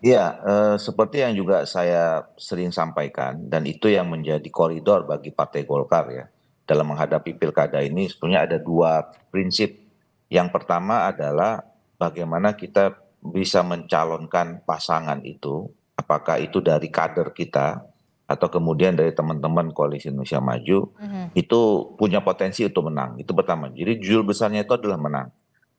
Iya, seperti yang juga saya sering sampaikan dan itu yang menjadi koridor bagi Partai Golkar ya, dalam menghadapi pilkada ini sebenarnya ada 2 prinsip. Yang pertama adalah bagaimana kita bisa mencalonkan pasangan itu, apakah itu dari kader kita atau kemudian dari teman-teman Koalisi Indonesia Maju, Mhm. itu punya potensi untuk menang, itu pertama. Jadi judul besarnya itu adalah menang.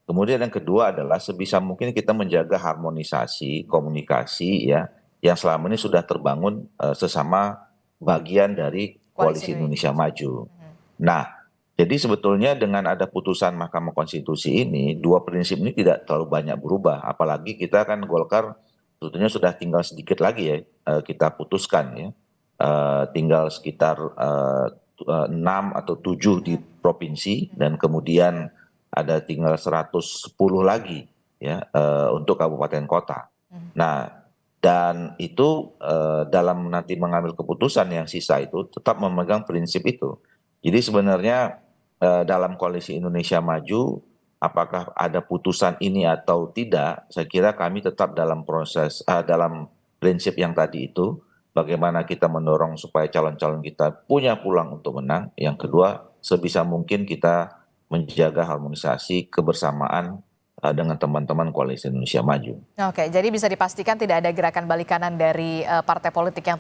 Kemudian yang kedua adalah sebisa mungkin kita menjaga harmonisasi, komunikasi ya, yang selama ini sudah terbangun sesama bagian dari Koalisi Koalisi Indonesia Indonesia Maju. Maju. Mhm. Nah, jadi sebetulnya dengan ada putusan Mahkamah Konstitusi ini, 2 prinsip ini tidak terlalu banyak berubah. Apalagi kita kan Golkar sebetulnya sudah tinggal sedikit lagi ya kita putuskan ya. Tinggal sekitar 6 atau 7 di Mhm. provinsi dan kemudian ada tinggal 110 lagi ya untuk kabupaten kota. Mhm. Nah, dan itu dalam nanti mengambil keputusan yang sisa itu tetap memegang prinsip itu. Jadi sebenarnya dalam Koalisi Indonesia Maju, apakah ada putusan ini atau tidak, saya kira kami tetap dalam proses dalam prinsip yang tadi itu, bagaimana kita mendorong supaya calon-calon kita punya peluang untuk menang. Yang kedua, sebisa mungkin kita menjaga harmonisasi kebersamaan dengan teman-teman Koalisi Indonesia Maju. Oke, jadi bisa dipastikan tidak ada gerakan balik kanan dari partai politik yang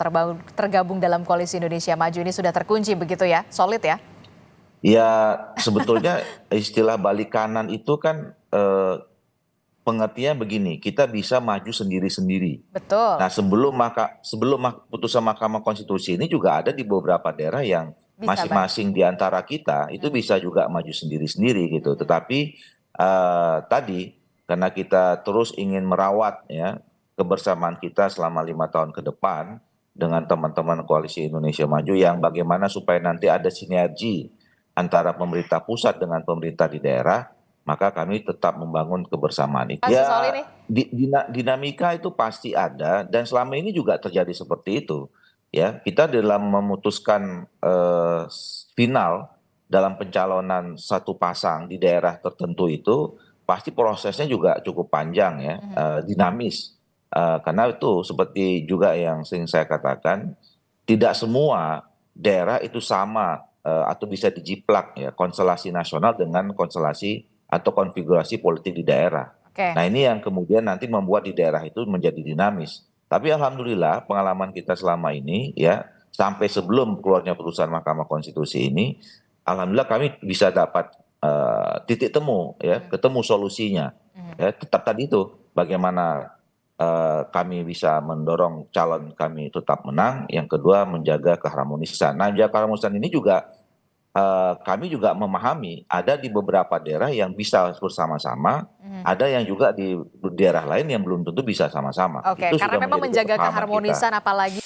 tergabung dalam Koalisi Indonesia Maju ini sudah terkunci begitu ya, solid ya? Ya sebetulnya istilah balik kanan itu kan pengertian begini, kita bisa maju sendiri-sendiri. Betul, Nah sebelum putusan Mahkamah Konstitusi ini juga ada di beberapa daerah yang bisa bareng. masing-masing di antara kita itu Mhm. bisa juga maju sendiri-sendiri gitu. Mhm. Tetapi tadi karena kita terus ingin merawat ya kebersamaan kita selama 5 tahun ke depan dengan teman-teman Koalisi Indonesia Maju yang bagaimana supaya nanti ada sinergi antara pemerintah pusat dengan pemerintah di daerah, maka kami tetap membangun kebersamaan itu. Masih soal Ya, ini? dinamika itu pasti ada dan selama ini juga terjadi seperti itu. Ya, kita dalam memutuskan final dalam pencalonan satu pasang di daerah tertentu itu pasti prosesnya juga cukup panjang ya, Mhm. dinamis. Karena itu seperti juga yang sering saya katakan, tidak semua daerah itu sama atau bisa dijiplak ya konstelasi nasional dengan konstelasi atau konfigurasi politik di daerah. Oke. Nah ini yang kemudian nanti membuat di daerah itu menjadi dinamis. Tapi alhamdulillah pengalaman kita selama ini ya sampai sebelum keluarnya putusan Mahkamah Konstitusi ini, alhamdulillah kami bisa dapat titik temu ya, Mhm. ketemu solusinya. Mhm. Ya, tetap tadi itu bagaimana kami bisa mendorong calon kami tetap menang, yang kedua menjaga keharmonisan. Nah, menjaga keharmonisan ini juga kami juga memahami ada di beberapa daerah yang bisa bersama-sama, Mhm. ada yang juga di daerah lain yang belum tentu bisa sama-sama. Oke, Itu karena sudah memang menjadi menjaga kesepahaman kita. keharmonisan apalagi